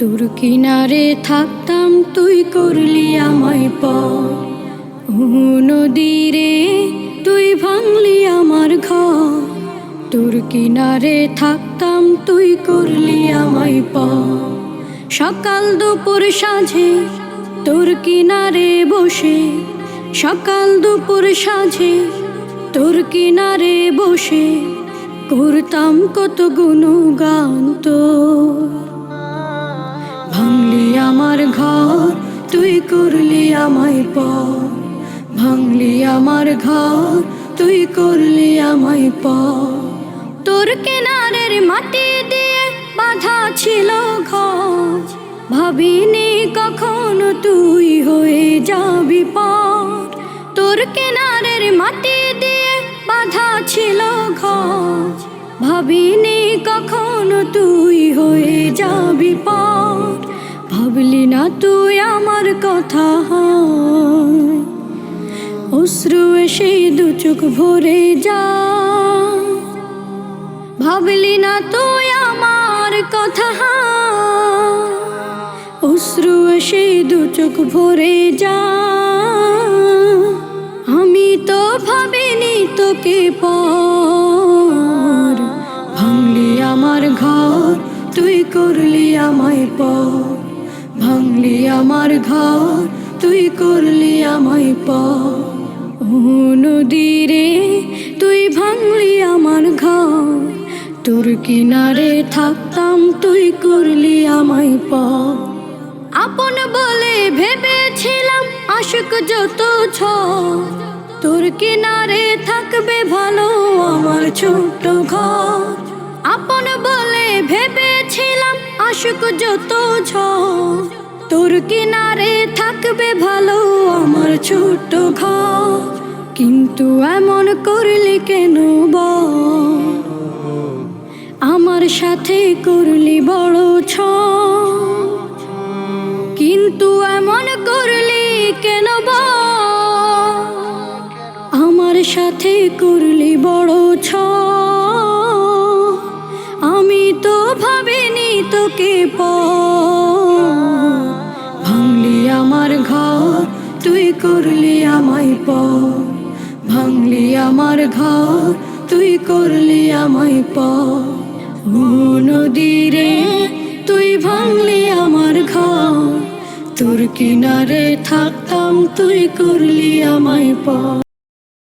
তোর কিনারে থাকতাম তুই করলি আমায় পর। নদীরে তুই ভাঙলি আমার ঘর। তোর কিনারে থাকতাম তুই করলি আমায় পর। সকাল দুপুর সাঁঝে তোর কিনারে বসে, সকাল দুপুর সাঁঝে তোর কিনারে বসে করতাম কত গুণগান তোর। ভাঙলি আমার ঘর তুই করলি আমায় পর। ভাঙলি আমার ঘর তুই করলি আমায় পর। তোর কিনারের মাটি দিয়ে বাঁধা ছিল ঘর, ভাবিনি কখনো তুই হয়ে যাবি পর। তোর কিনারের মাটি দিয়ে বাঁধা ছিল ঘর, ভাবিনি কখনো তুই হয়ে যাবি পর। ভাবলি না তুই আমার কথা, অশ্রু এসে দু চোখ ভরে যা। ভাবলি না তুই আমার কথা, অশ্রু এসে দু চোখ ভরে যা। আমি তো ভাবিনি তোকে পর। ভাঙলি আমার ঘর তুই করলি আমায় পর। ভাঙলি আমার ঘর তুই করলি আমায় পর। নদীরে তুই ভাঙলি আমার ঘর। তোর কিনারে থাকতাম তুই করলি আমায় পর। আপন বলে ভেবেছিলাম আশিক যত ঝড়, তোর কিনারে থাকবে ভালো আমার ছোট্ট ঘর। আপন বলে ভেবেছিলাম আশিক যত ঝড়, তোর কিনারে থাকবে ভালো আমার ছোট্ট ঘর। কিন্তু এমন করলি কেন বল, আমার সাথে করলি বড় ছল। কিন্তু এমন করলি কেন বল, আমার সাথে করলি বড় ছল। আমি তো ভাবিনি তোকে পর। ভাঙলি আমার ঘর তুই করলি আমায় পর। ভাঙলি আমার ঘর তুই করলি আমায় পর। নদীরে তুই ভাঙলি আমার ঘর। তোর কিনারে থাকতাম তুই করলি আমায় পর।